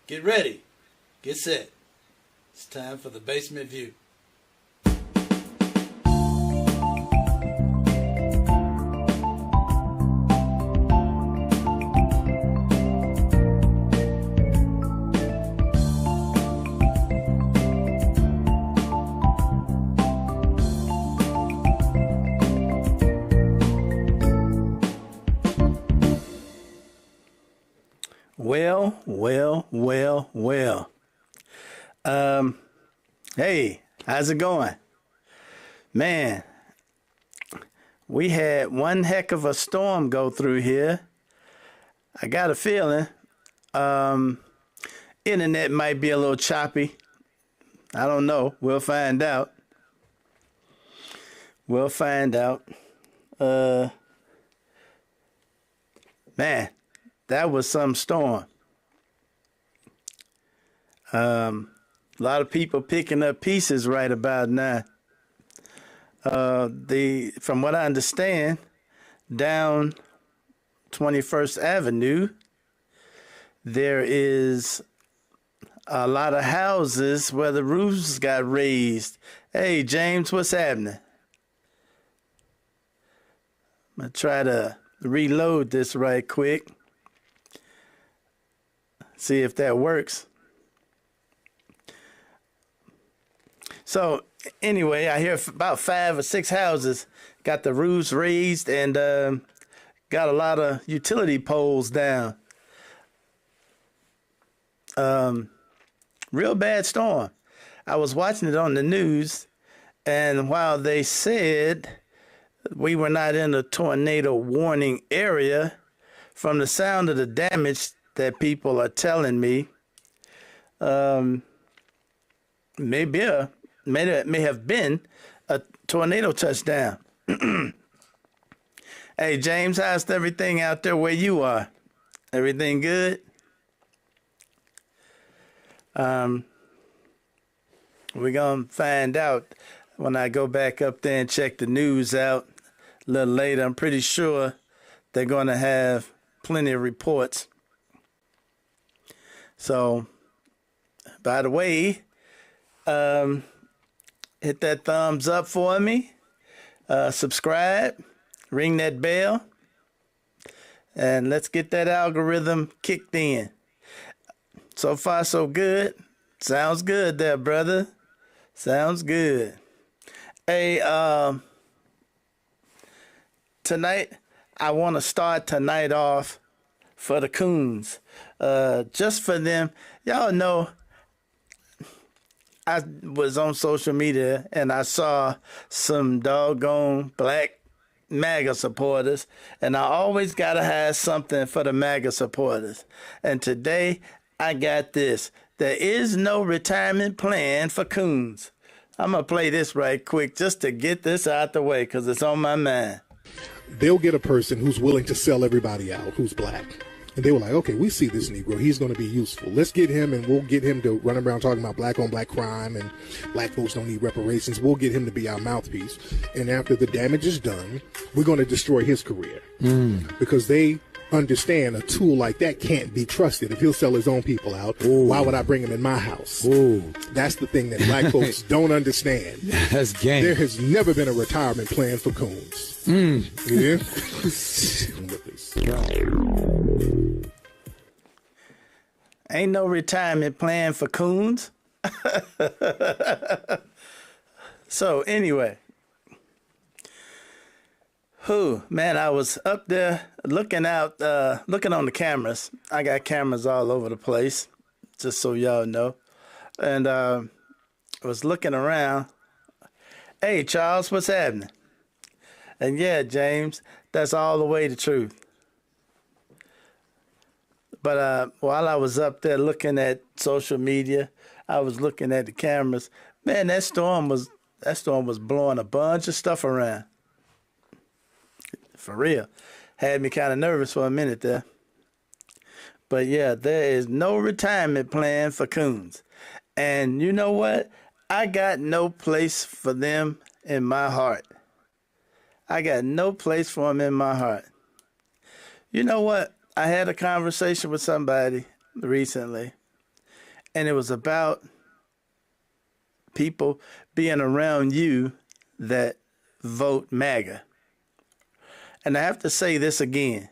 Get ready. Get set. It's time for the basement view. Well. Hey, how's it going? Man, we had one heck of a storm go through here. I got a feeling internet might be a little choppy. I don't know. We'll find out. Man, that was some storm. A lot of people picking up pieces right about now. From what I understand, down 21st Avenue, there is a lot of houses where the roofs got raised. Hey, James, what's happening? I'm going to try to reload this right quick. See if that works. So anyway, I hear about 5 or 6 houses got the roofs raised and got a lot of utility poles down. Real bad storm. I was watching it on the news, and while they said we were not in a tornado warning area, from the sound of the damage that people are telling me, may have been a tornado touchdown. Hey, James, how's everything out there where you are? Everything good? We're going to find out when I go back up there and check the news out a little later. I'm pretty sure they're going to have plenty of reports. So, by the way, hit that thumbs up for me, subscribe, ring that bell, and let's get that algorithm kicked in. So far, so good. Sounds good there, brother. Sounds good. Hey, tonight, I want to start tonight off for the coons. Just for them. Y'all know, I was on social media and I saw some doggone black MAGA supporters, and I always got to have something for the MAGA supporters. And today I got this. There is no retirement plan for coons. I'm going to play this right quick just to get this out the way because it's on my mind. They'll get a person who's willing to sell everybody out who's black. And they were like, okay, we see this Negro. He's going to be useful. Let's get him, and we'll get him to run around talking about black-on-black crime and black folks don't need reparations. We'll get him to be our mouthpiece. And after the damage is done, we're going to destroy his career. Because they understand a tool like that can't be trusted. If he'll sell his own people out, why would I bring him in my house? That's the thing that black folks don't understand. That's game. There has never been a retirement plan for coons. Yeah? Ain't no retirement plan for coons. So anyway, man, I was up there looking on the cameras. I got cameras all over the place, just so y'all know. And I was looking around. Hey, Charles, what's happening? And yeah, James, that's all the way the truth. But while I was up there looking at social media, I was looking at the cameras. Man, that storm was blowing a bunch of stuff around. For real. Had me kind of nervous for a minute there. But yeah, there is no retirement plan for coons. And you know what? I got no place for them in my heart. I got no place for them in my heart. You know what? I had a conversation with somebody recently, and it was about people being around you that vote MAGA. And I have to say this again.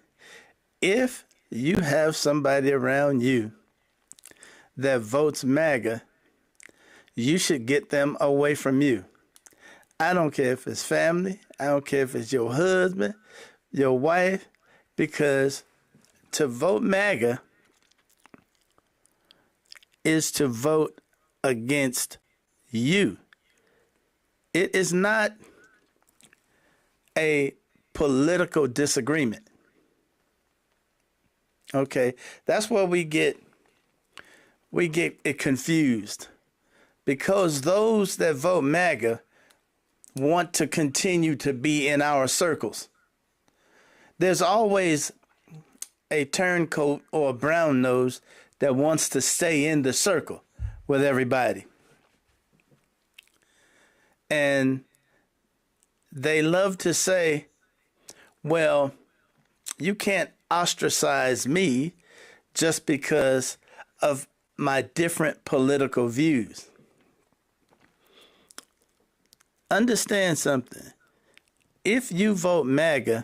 If you have somebody around you that votes MAGA, you should get them away from you. I don't care if it's family. I don't care if it's your husband, your wife, because to vote MAGA is to vote against you. It is not a political disagreement. Okay, that's where we get it confused, because those that vote MAGA want to continue to be in our circles. There's always a turncoat or a brown nose that wants to stay in the circle with everybody. And they love to say, well, you can't ostracize me just because of my different political views. Understand something. If you vote MAGA,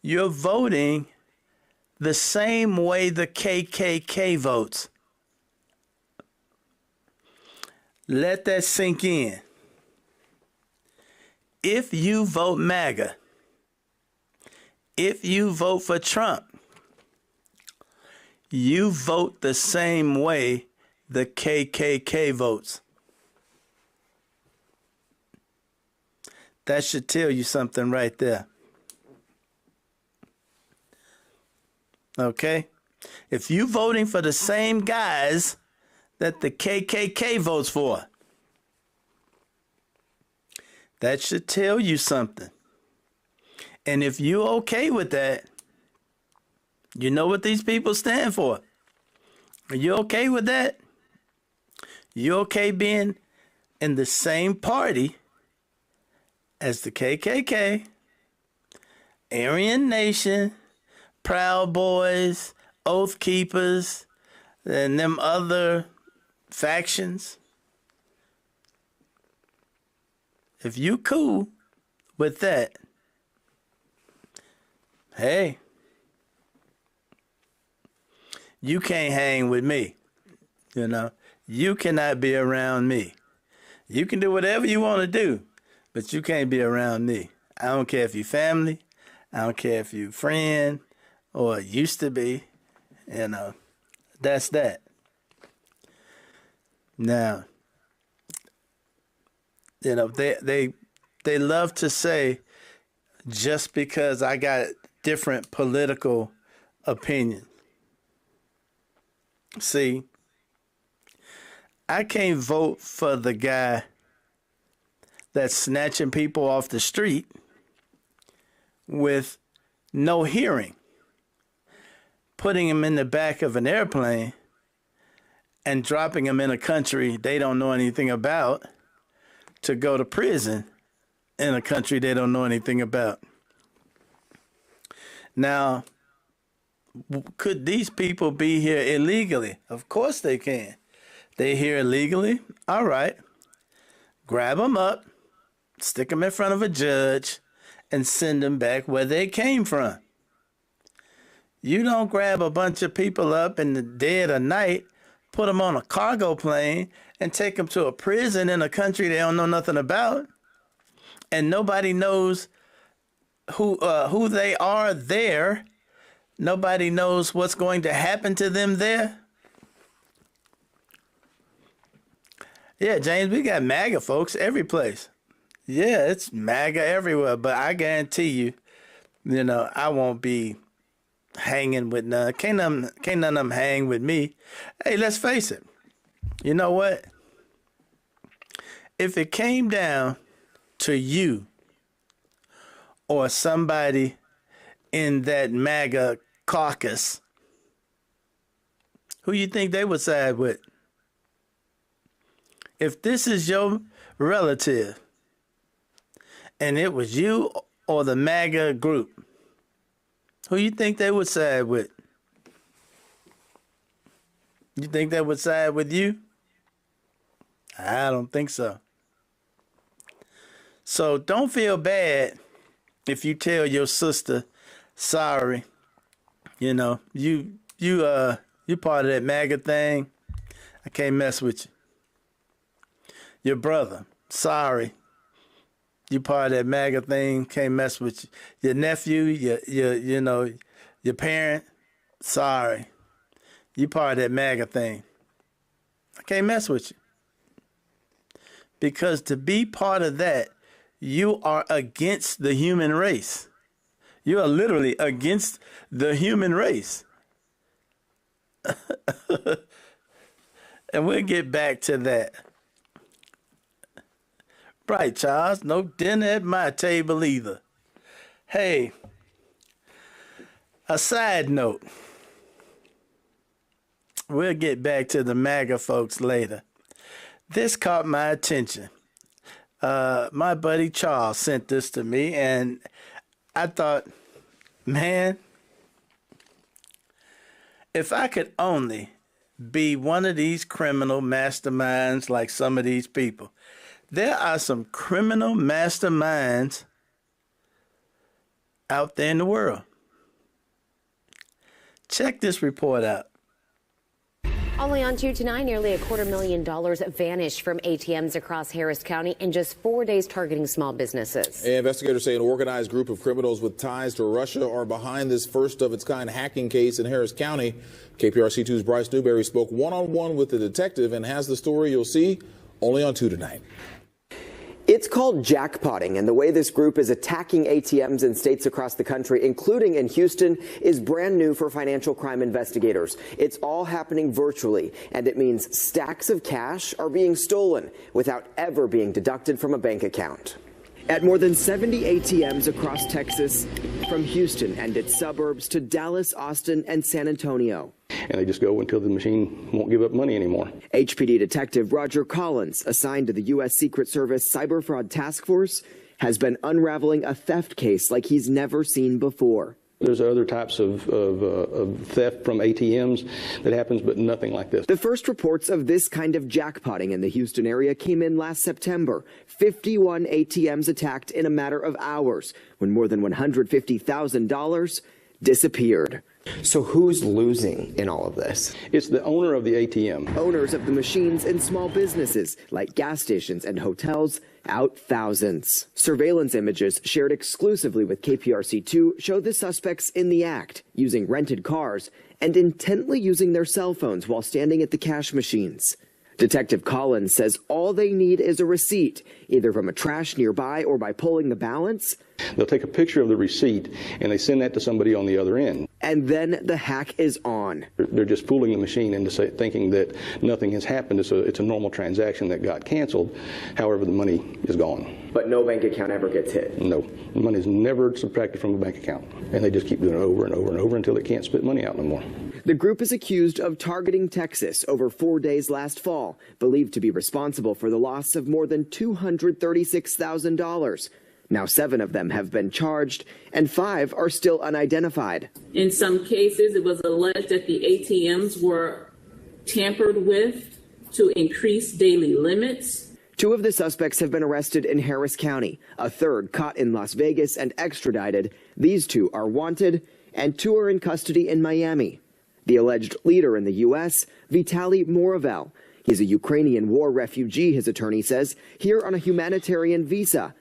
you're voting the same way the KKK votes. Let that sink in. If you vote MAGA, if you vote for Trump, you vote the same way the KKK votes. That should tell you something right there. Okay? If you're voting for the same guys that the KKK votes for, that should tell you something. And if you're okay with that, you know what these people stand for. Are you okay with that? You okay being in the same party as the KKK, Aryan Nation, Proud Boys, Oath Keepers, and them other factions? If you cool with that, hey, you can't hang with me. You know, you cannot be around me. You can do whatever you want to do, but you can't be around me. I don't care if you family. I don't care if you friend or used to be. You know, that's that. Now, you know, they love to say, just because I got different political opinions. See, I can't vote for the guy that's snatching people off the street with no hearing, putting them in the back of an airplane and dropping them in a country they don't know anything about to go to prison in a country they don't know anything about. Now, could these people be here illegally? Of course they can. They here illegally? All right. Grab them up, stick them in front of a judge, and send them back where they came from. You don't grab a bunch of people up in the dead of night, put them on a cargo plane, and take them to a prison in a country they don't know nothing about, and nobody knows who they are there. Nobody knows what's going to happen to them there. Yeah, James, we got MAGA folks every place. Yeah, it's MAGA everywhere, but I guarantee you, you know, I won't be hanging with none. Can't none of them hang with me. Hey, let's face it. You know what? If it came down to you or somebody in that MAGA caucus, who you think they would side with? If this is your relative and it was you or the MAGA group, who you think they would side with? You think that would side with you? I don't think so. So don't feel bad if you tell your sister, sorry, you know, you part of that MAGA thing. I can't mess with you. Your brother, sorry, you part of that MAGA thing, can't mess with you. Your nephew, your parent, sorry, you part of that MAGA thing. I can't mess with you. Because to be part of that, you are against the human race. You are literally against the human race. And we'll get back to that. Right, Charles. No dinner at my table either. Hey, a side note. We'll get back to the MAGA folks later. This caught my attention. My buddy Charles sent this to me, and I thought, man, if I could only be one of these criminal masterminds like some of these people. There are some criminal masterminds out there in the world. Check this report out. Only on 2 tonight, nearly $250,000 vanished from ATMs across Harris County in just 4 days, targeting small businesses. Investigators say an organized group of criminals with ties to Russia are behind this first-of-its-kind hacking case in Harris County. KPRC2's Bryce Newberry spoke one-on-one with the detective and has the story you'll see only on 2 tonight. It's called jackpotting, and the way this group is attacking ATMs in states across the country, including in Houston, is brand new for financial crime investigators. It's all happening virtually, and it means stacks of cash are being stolen without ever being deducted from a bank account. At more than 70 ATMs across Texas, from Houston and its suburbs to Dallas, Austin, and San Antonio. And they just go until the machine won't give up money anymore. HPD Detective Roger Collins, assigned to the U.S. Secret Service Cyber Fraud Task Force, has been unraveling a theft case like he's never seen before. There's other types of theft from ATMs that happens, but nothing like this. The first reports of this kind of jackpotting in the Houston area came in last September. 51 ATMs attacked in a matter of hours, when more than $150,000 disappeared. So who's losing in all of this? It's the owner of the ATM. Owners of the machines in small businesses like gas stations and hotels out thousands. Surveillance images shared exclusively with KPRC2 show the suspects in the act, using rented cars and intently using their cell phones while standing at the cash machines. Detective Collins says all they need is a receipt, either from a trash nearby or by pulling the balance. They'll take a picture of the receipt and they send that to somebody on the other end. And then the hack is on. They're just fooling the machine into thinking that nothing has happened. It's a normal transaction that got canceled. However, the money is gone. But no bank account ever gets hit? No. The money is never subtracted from a bank account. And they just keep doing it over and over and over until they can't spit money out no more. The group is accused of targeting Texas over 4 days last fall, believed to be responsible for the loss of more than $236,000. Now 7 of them have been charged, and 5 are still unidentified. In some cases, it was alleged that the ATMs were tampered with to increase daily limits. 2 of the suspects have been arrested in Harris County, a third caught in Las Vegas and extradited. These 2 are wanted, and 2 are in custody in Miami. The alleged leader in the U.S., Vitaly Morovel. He's a Ukrainian war refugee, his attorney says, here on a humanitarian visa,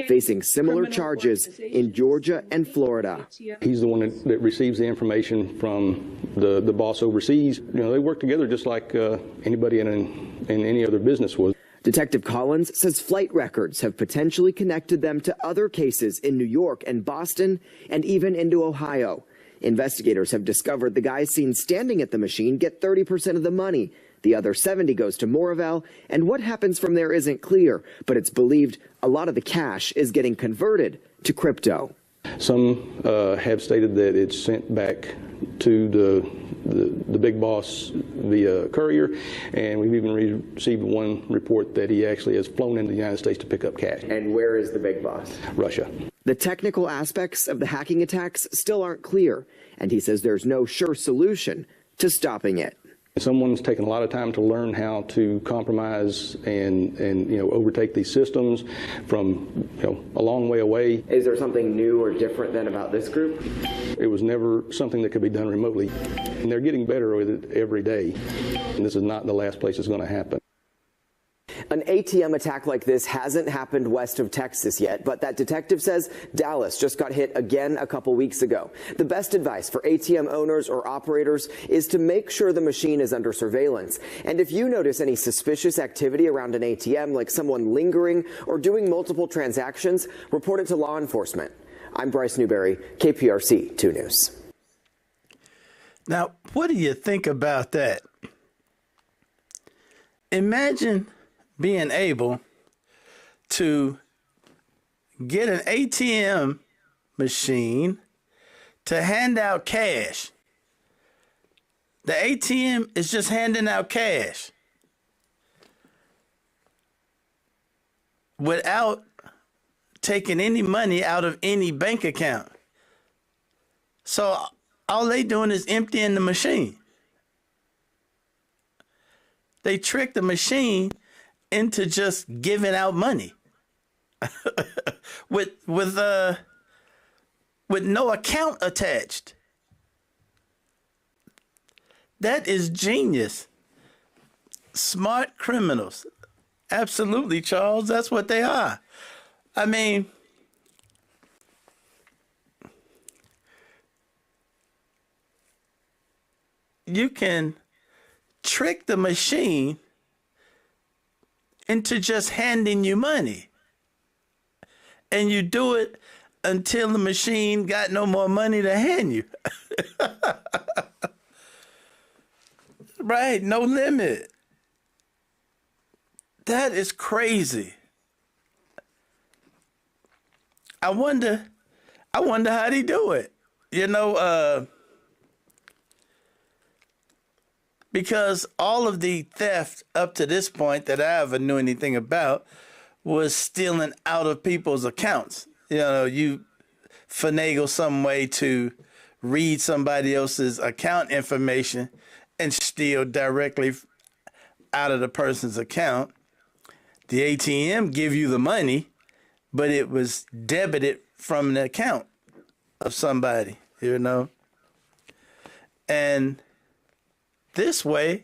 facing similar charges in Georgia and Florida. He's the one that receives the information from the boss overseas. You know, they work together just like anybody in any other business would. Detective Collins says flight records have potentially connected them to other cases in New York and Boston and even into Ohio. Investigators have discovered the guys seen standing at the machine get 30% of the money. The other 70 goes to Morovel, and what happens from there isn't clear, but it's believed a lot of the cash is getting converted to crypto. Some have stated that it's sent back to the big boss via courier, and we've even received one report that he actually has flown into the United States to pick up cash. And where is the big boss? Russia. The technical aspects of the hacking attacks still aren't clear, and he says there's no sure solution to stopping it. Someone's taken a lot of time to learn how to compromise and overtake these systems from a long way away. Is there something new or different than about this group? It was never something that could be done remotely, and they're getting better with it every day. And this is not the last place it's going to happen. An ATM attack like this hasn't happened west of Texas yet, but that detective says Dallas just got hit again a couple weeks ago. The best advice for ATM owners or operators is to make sure the machine is under surveillance. And if you notice any suspicious activity around an ATM, like someone lingering or doing multiple transactions, report it to law enforcement. I'm Bryce Newberry, KPRC 2 News. Now, what do you think about that? Imagine being able to get an ATM machine to hand out cash. The ATM is just handing out cash without taking any money out of any bank account. So all they doing is emptying the machine. They trick the machine into just giving out money with no account attached. That is genius. Smart criminals. Absolutely, Charles. That's what they are. I mean, you can trick the machine into just handing you money. And you do it until the machine got no more money to hand you. Right, no limit. That is crazy. I wonder how they do it. Because all of the theft up to this point that I ever knew anything about was stealing out of people's accounts. You finagle some way to read somebody else's account information and steal directly out of the person's account. The ATM give you the money, but it was debited from the account of somebody, And this way,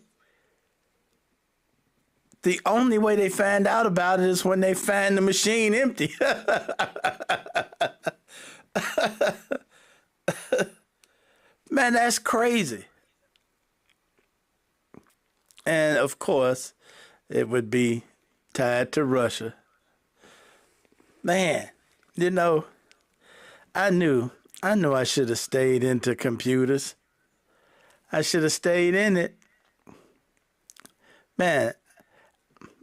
the only way they find out about it is when they find the machine empty. Man, that's crazy. And of course, it would be tied to Russia. Man, I knew I should have stayed into computers. I should have stayed in it. Man,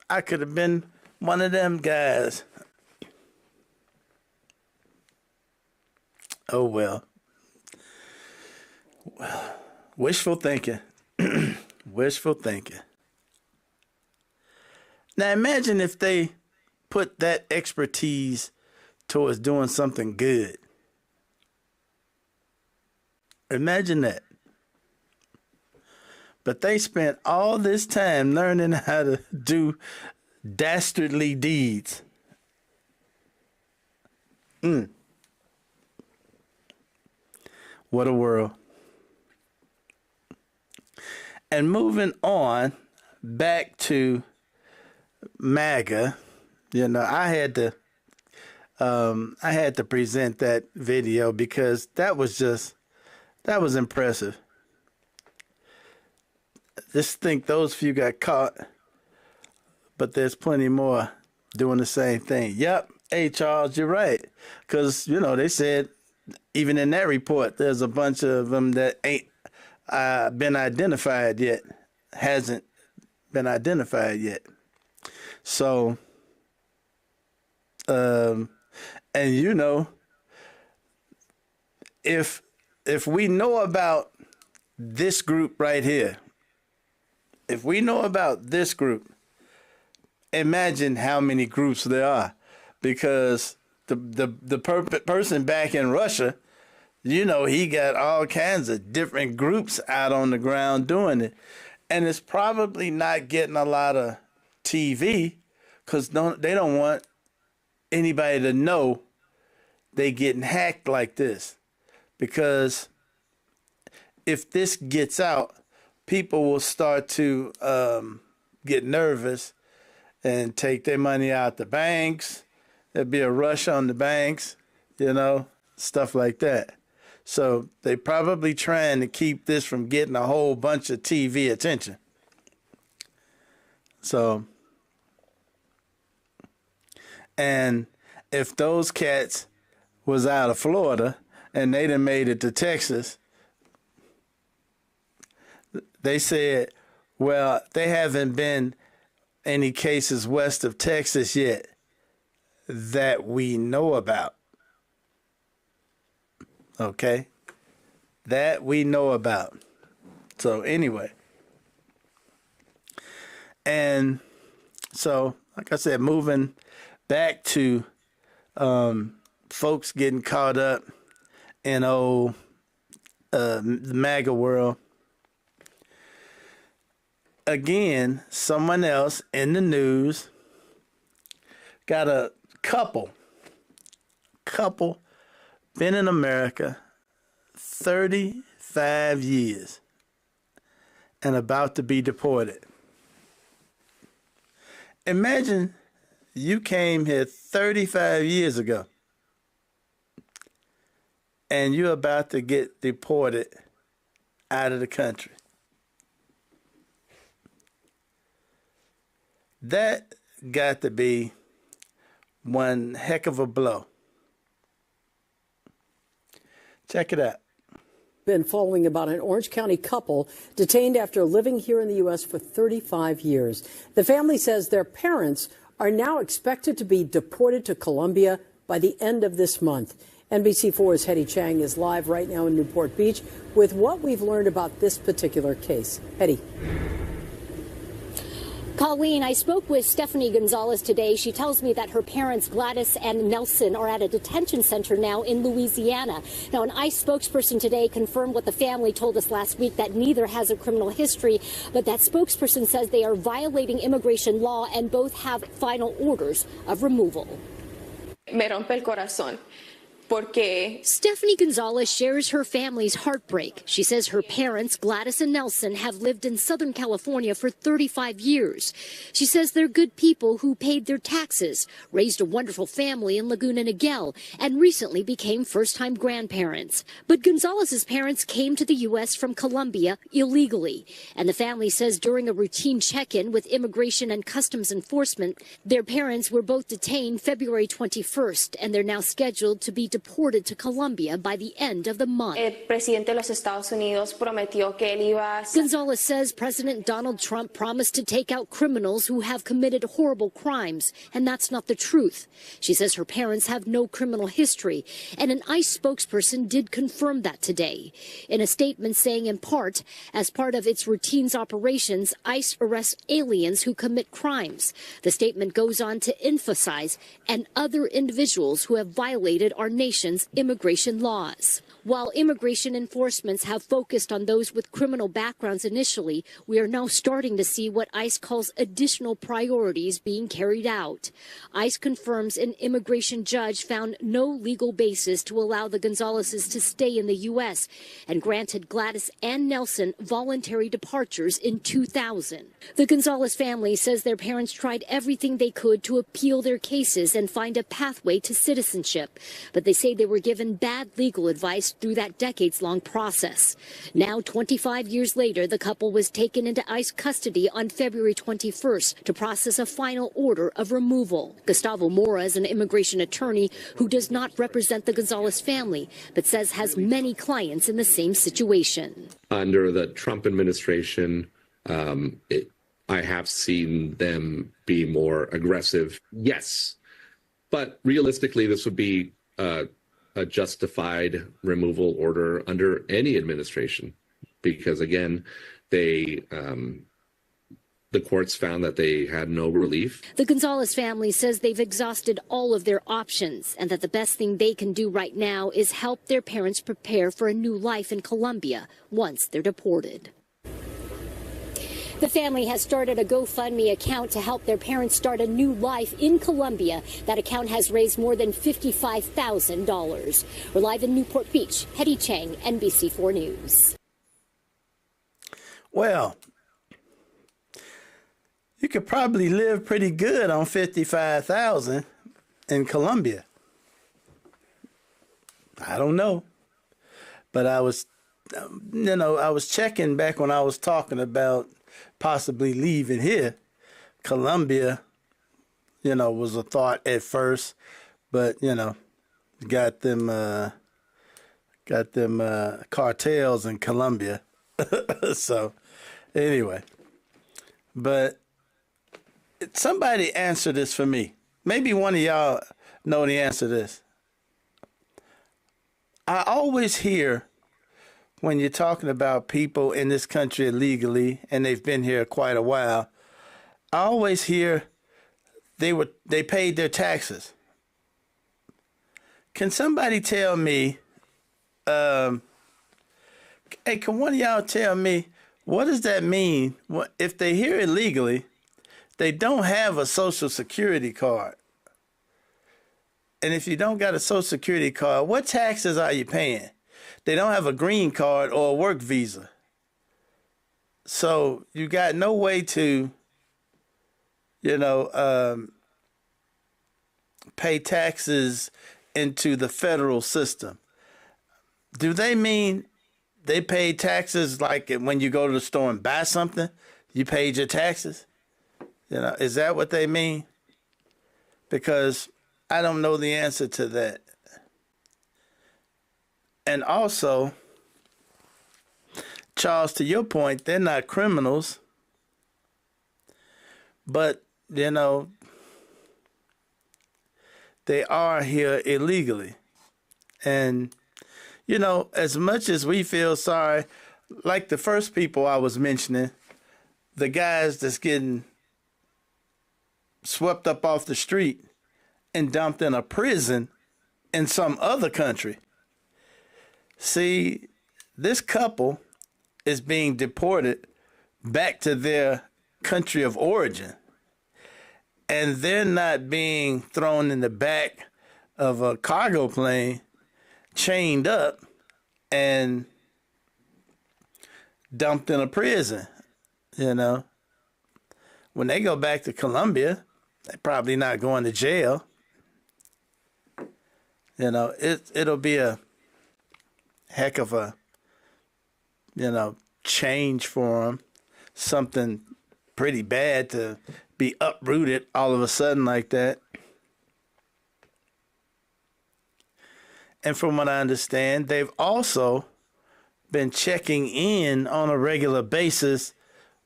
I could have been one of them guys. Oh, well. Wishful thinking. Wishful thinking. Now, imagine if they put that expertise towards doing something good. Imagine that. But they spent all this time learning how to do dastardly deeds. What a world. And moving on back to MAGA, I had to present that video because that was impressive. Just think those few got caught, but there's plenty more doing the same thing. Yep. Hey, Charles, you're right. Because, they said even in that report, there's a bunch of them that ain't been identified yet, hasn't been identified yet. So, and if we know about this group right here, if we know about this group, imagine how many groups there are, because the person back in Russia, he got all kinds of different groups out on the ground doing it. And it's probably not getting a lot of TV because they don't want anybody to know they getting hacked like this. Because if this gets out, people will start to get nervous and take their money out the banks. There'll be a rush on the banks, you know, stuff like that. So they probably trying to keep this from getting a whole bunch of TV attention. So, and if those cats was out of Florida and they done made it to Texas, they said, well, they haven't been any cases west of Texas yet that we know about. Okay? That we know about. So anyway. And so, like I said, moving back to folks getting caught up in the MAGA world. Again, someone else in the news got a couple been in America 35 years and about to be deported. Imagine you came here 35 years ago and you're about to get deported out of the country. That got to be one heck of a blow. Check it out. Been following about an Orange County couple detained after living here in the U.S. for 35 years. The family says their parents are now expected to be deported to Colombia by the end of this month. NBC4's Hetty Chang is live right now in Newport Beach with what we've learned about this particular case. Hetty. Colleen, I spoke with Stephanie Gonzalez today. She tells me that her parents, Gladys and Nelson, are at a detention center now in Louisiana. Now, an ICE spokesperson today confirmed what the family told us last week, that neither has a criminal history, but that spokesperson says they are violating immigration law and both have final orders of removal. Me rompe el corazón. Porque Stephanie Gonzalez shares her family's heartbreak. She says her parents, Gladys and Nelson, have lived in Southern California for 35 years. She says they're good people who paid their taxes, raised a wonderful family in Laguna Niguel, and recently became first-time grandparents. But Gonzalez's parents came to the U.S. from Colombia illegally, and the family says during a routine check-in with Immigration and Customs Enforcement, their parents were both detained February 21st, and they're now scheduled to be deported to Colombia by the end of the month. el presidente de los Estados Unidos prometió que él iba a... Gonzalez says President Donald Trump promised to take out criminals who have committed horrible crimes, and that's not the truth. She says her parents have no criminal history, and an ICE spokesperson did confirm that today. In a statement saying, in part, as part of its routines operations, ICE arrests aliens who commit crimes. The statement goes on to emphasize, and other individuals who have violated our nation's immigration laws. While immigration enforcements have focused on those with criminal backgrounds initially, we are now starting to see what ICE calls additional priorities being carried out. ICE confirms an immigration judge found no legal basis to allow the Gonzalezes to stay in the U.S. and granted Gladys and Nelson voluntary departures in 2000. The Gonzalez family says their parents tried everything they could to appeal their cases and find a pathway to citizenship, but they say they were given bad legal advice through that decades-long process. Now, 25 years later, the couple was taken into ICE custody on February 21st to process a final order of removal. Gustavo Mora is an immigration attorney who does not represent the Gonzalez family, but says has many clients in the same situation. Under the Trump administration, I have seen them be more aggressive. Yes, but realistically, this would be a justified removal order under any administration, because again, the courts found that they had no relief. The Gonzalez family says they've exhausted all of their options and that the best thing they can do right now is help their parents prepare for a new life in Colombia once they're deported. The family has started a GoFundMe account to help their parents start a new life in Colombia. That account has raised more than $55,000. We're live in Newport Beach. Hetty Chang, NBC4 News. Well, you could probably live pretty good on $55,000 in Colombia. I don't know, but I was checking back when I was talking about possibly leaving here. Colombia, was a thought at first, but got them cartels in Colombia. So anyway, but somebody answer this for me. Maybe one of y'all know the answer to this. I always hear when you're talking about people in this country illegally, and they've been here quite a while, I always hear they paid their taxes. Can somebody tell me, hey, can one of y'all tell me, what does that mean? If they're here illegally, they don't have a Social Security card. And if you don't got a Social Security card, what taxes are you paying? They don't have a green card or a work visa. So you got no way to, pay taxes into the federal system. Do they mean they pay taxes like when you go to the store and buy something, you paid your taxes? Is that what they mean? Because I don't know the answer to that. And also, Charles, to your point, they're not criminals, but, they are here illegally. And, as much as we feel sorry, like the first people I was mentioning, the guys that's getting swept up off the street and dumped in a prison in some other country. See, this couple is being deported back to their country of origin. And they're not being thrown in the back of a cargo plane, chained up, and dumped in a prison. When they go back to Colombia, they're probably not going to jail. It'll be a heck of a, change for them. Something pretty bad to be uprooted all of a sudden like that. And from what I understand, they've also been checking in on a regular basis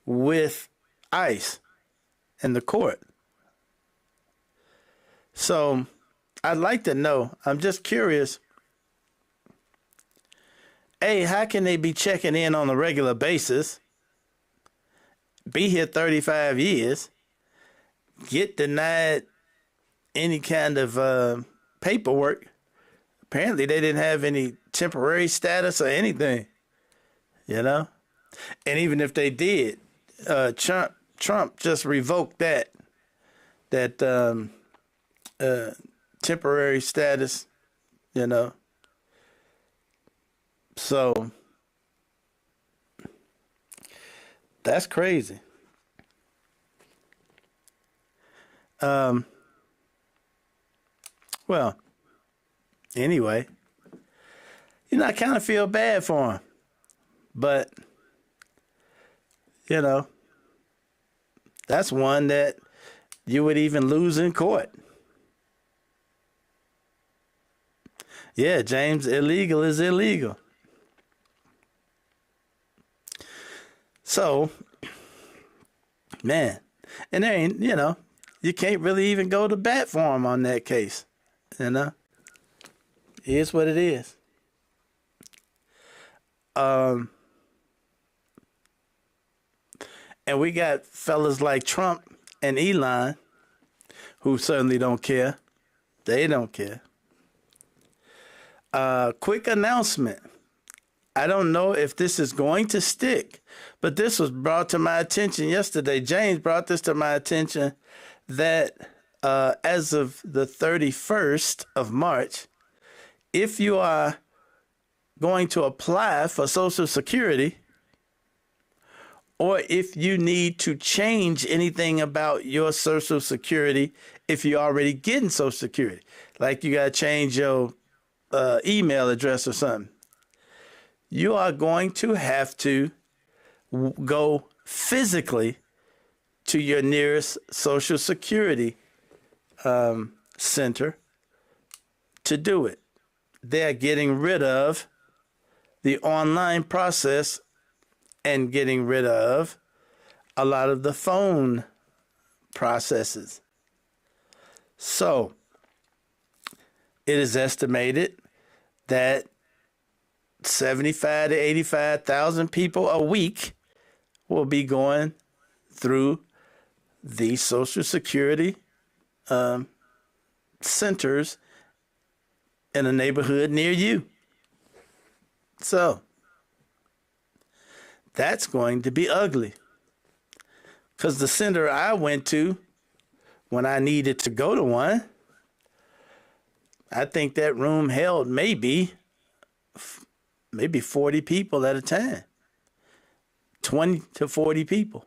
with ICE and the court. So I'd like to know, I'm just curious, A, how can they be checking in on a regular basis, be here 35 years, get denied any kind of paperwork? Apparently they didn't have any temporary status or anything, And even if they did, Trump just revoked that temporary status, So that's crazy. Well, anyway, I kind of feel bad for him, but that's one that you would even lose in court. Yeah, James, illegal is illegal. So, man, and there ain't, you can't really even go to bat for him on that case. It is what it is. And we got fellas like Trump and Elon who certainly don't care. They don't care. Quick announcement. I don't know if this is going to stick, but this was brought to my attention yesterday. James brought this to my attention that as of the 31st of March, if you are going to apply for Social Security, or if you need to change anything about your Social Security, if you're already getting Social Security, like you got to change your email address or something, you are going to have to go physically to your nearest Social Security center to do it. They're getting rid of the online process and getting rid of a lot of the phone processes. So it is estimated that 75 to 85,000 people a week will be going through the Social Security centers in a neighborhood near you. So that's going to be ugly. Because the center I went to when I needed to go to one, I think that room held maybe 40 people at a time. 20 to 40 people.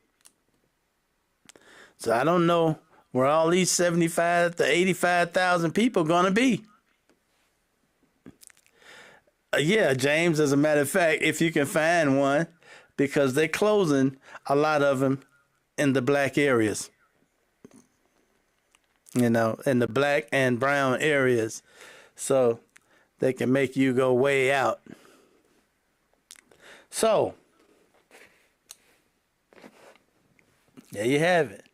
So I don't know where all these 75 to 85,000 people going to be. Yeah, James, as a matter of fact, if you can find one, because they're closing a lot of them in the black areas. You know, in the black and brown areas. So they can make you go way out. So, there you have it.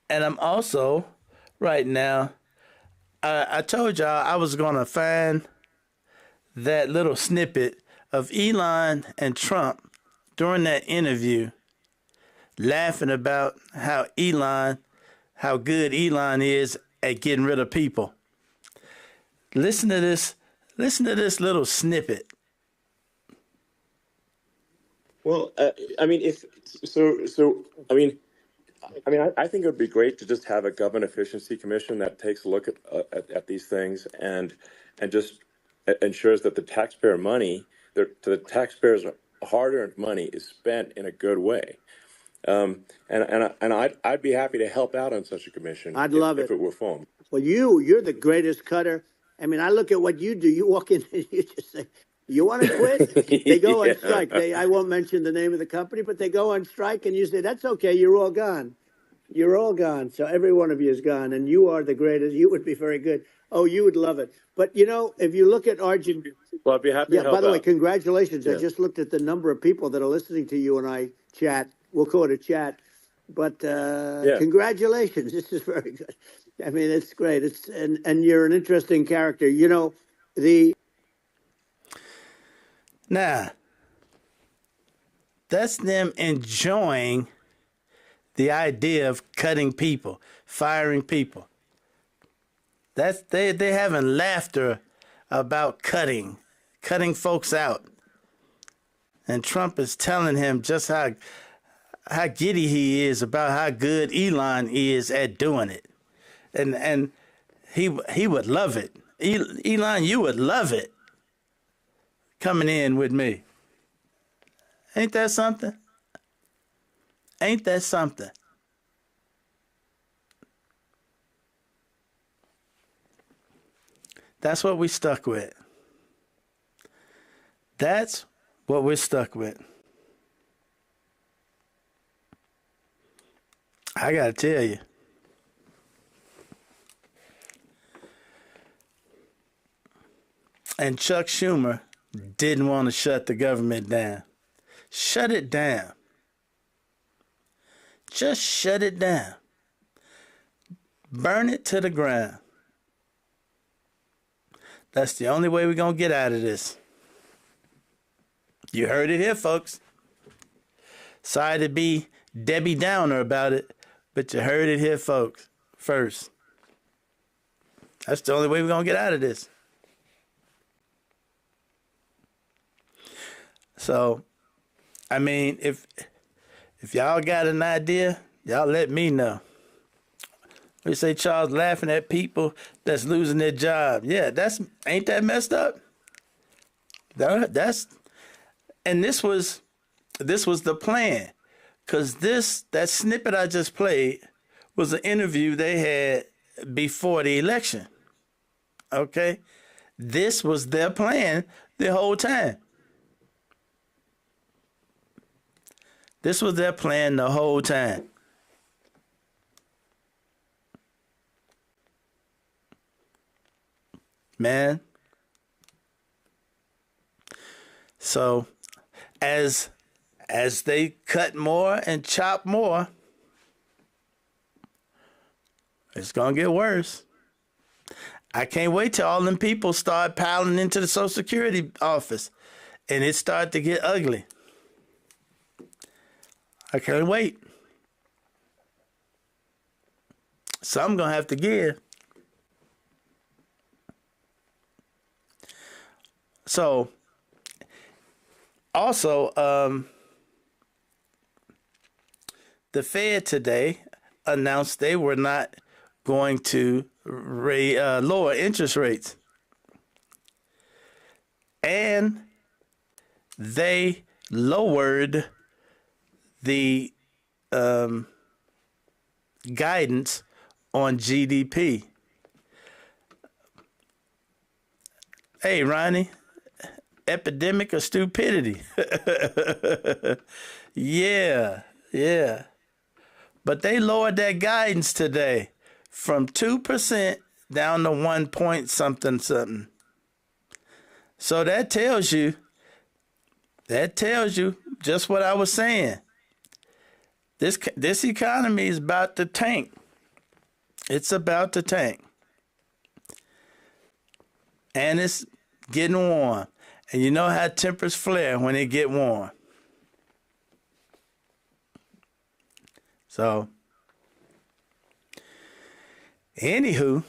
And I'm also, right now, I told y'all I was going to find that little snippet of Elon and Trump during that interview laughing about how good Elon is at getting rid of people. Listen to this little snippet. Well, I mean, I think it would be great to just have a government efficiency commission that takes a look at these things and just ensures that the taxpayer money, the taxpayers' hard-earned money, is spent in a good way. And I'd be happy to help out on such a commission. I'd love it if it were formed. Well, you're the greatest cutter. I mean, I look at what you do. You walk in and you just say, "You want to quit?" They go on strike. I won't mention the name of the company, but they go on strike, and you say, "That's okay. You're all gone. You're all gone." So every one of you is gone, and you are the greatest. You would be very good. Oh, you would love it. But you know, if you look at Argentina, well, I'd be happy to help by the way, out. congratulations. Yeah. I just looked at the number of people that are listening to you and I chat. We'll call it a chat. But congratulations. This is very good. I mean, it's great. And you're an interesting character. You know, Now, that's them enjoying the idea of cutting people, firing people. That's they having laughter about cutting folks out. And Trump is telling him just how giddy he is about how good Elon is at doing it. And he would love it. Elon, you would love it coming in with me. Ain't that something? Ain't that something? That's what we stuck with. That's what we're stuck with. I gotta tell you. And Chuck Schumer didn't want to shut the government down. Shut it down. Just shut it down. Burn it to the ground. That's the only way we're going to get out of this. You heard it here, folks. Sorry to be Debbie Downer about it, but you heard it here, folks, first. That's the only way we're going to get out of this. So, I mean, if y'all got an idea, y'all let me know. We say Charles laughing at people that's losing their job. Yeah, ain't that messed up? And this was the plan, because that snippet I just played was an interview they had before the election. Okay, this was their plan the whole time. This was their plan the whole time. Man. So as they cut more and chop more, it's going to get worse. I can't wait till all them people start piling into the Social Security office and it start to get ugly. I can't wait. So I'm going to have to give. So, also, the Fed today announced they were not going to lower interest rates. And they lowered the guidance on GDP. Hey, Ronnie, epidemic of stupidity. Yeah. But they lowered that guidance today from 2% down to 1 point something. So that tells you just what I was saying. This economy is about to tank. It's about to tank. And it's getting warm. And you know how tempers flare when they get warm. So, anywho,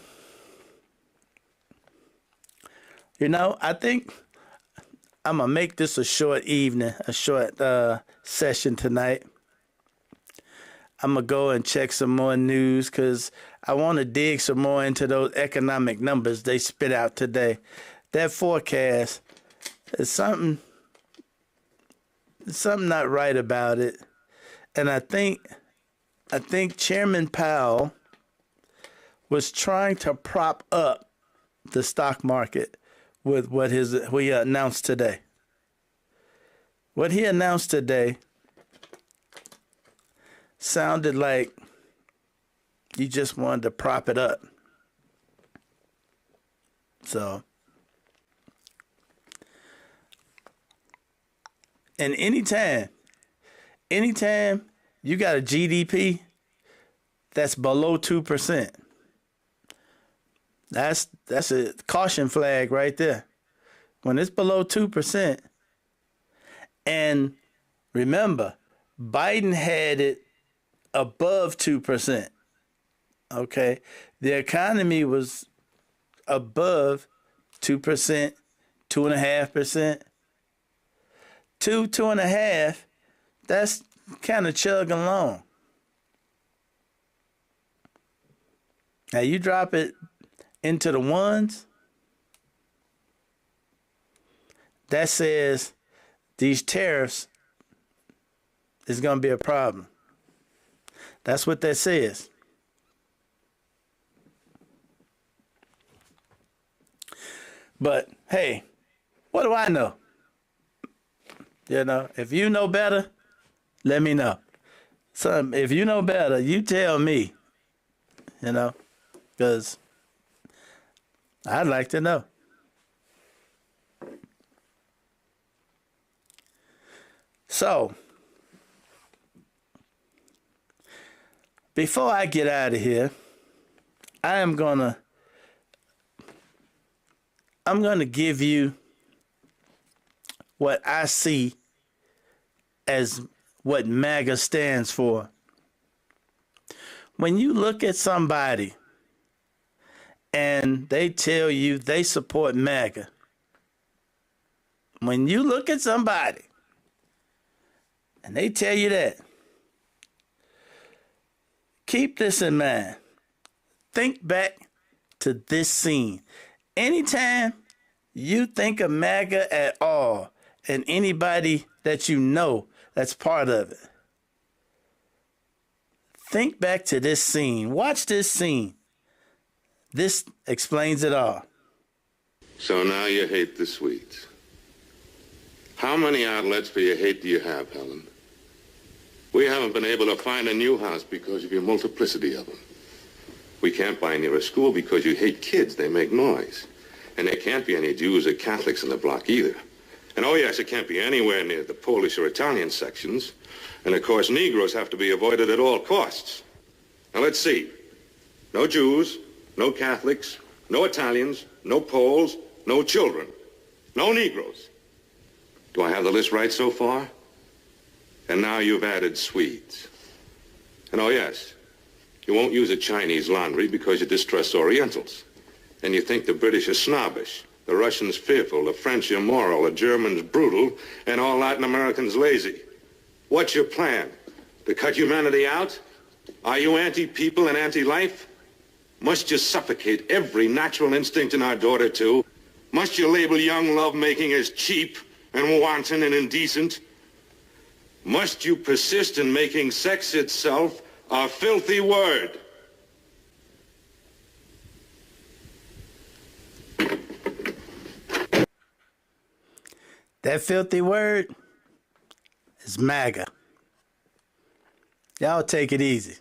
I think I'm going to make this a short evening, a short session tonight. I'm going to go and check some more news because I want to dig some more into those economic numbers they spit out today. That forecast is something not right about it. And I think Chairman Powell was trying to prop up the stock market with what he announced today. What he announced today sounded like he just wanted to prop it up. So, and anytime you got a GDP that's below 2%, that's a caution flag right there. When it's below 2%, and remember, Biden had it above 2%. Okay, the economy was above 2%, 2.5%, 2.5%. That's kind of chugging along. Now you drop it into the ones, that says these tariffs is going to be a problem. That's what that says. But hey, what do I know? If you know better, let me know. So if you know better, you tell me, because I'd like to know. So, before I get out of here, I'm gonna give you what I see as what MAGA stands for. When you look at somebody and they tell you they support MAGA, when you look at somebody and they tell you that, keep this in mind. Think back to this scene. Anytime you think of MAGA at all, and anybody that you know that's part of it, think back to this scene. Watch this scene. This explains it all. So now you hate the sweets. How many outlets for your hate do you have, Helen? We haven't been able to find a new house because of your multiplicity of them. We can't buy near a school because you hate kids. They make noise. And there can't be any Jews or Catholics in the block either. And oh yes, it can't be anywhere near the Polish or Italian sections. And of course, Negroes have to be avoided at all costs. Now let's see. No Jews, no Catholics, no Italians, no Poles, no children, no Negroes. Do I have the list right so far? And now you've added Swedes. And oh yes, you won't use a Chinese laundry because you distrust Orientals. And you think the British are snobbish, the Russians fearful, the French immoral, the Germans brutal, and all Latin Americans lazy. What's your plan? To cut humanity out? Are you anti-people and anti-life? Must you suffocate every natural instinct in our daughter, too? Must you label young lovemaking as cheap and wanton and indecent? Must you persist in making sex itself a filthy word? That filthy word is MAGA. Y'all take it easy.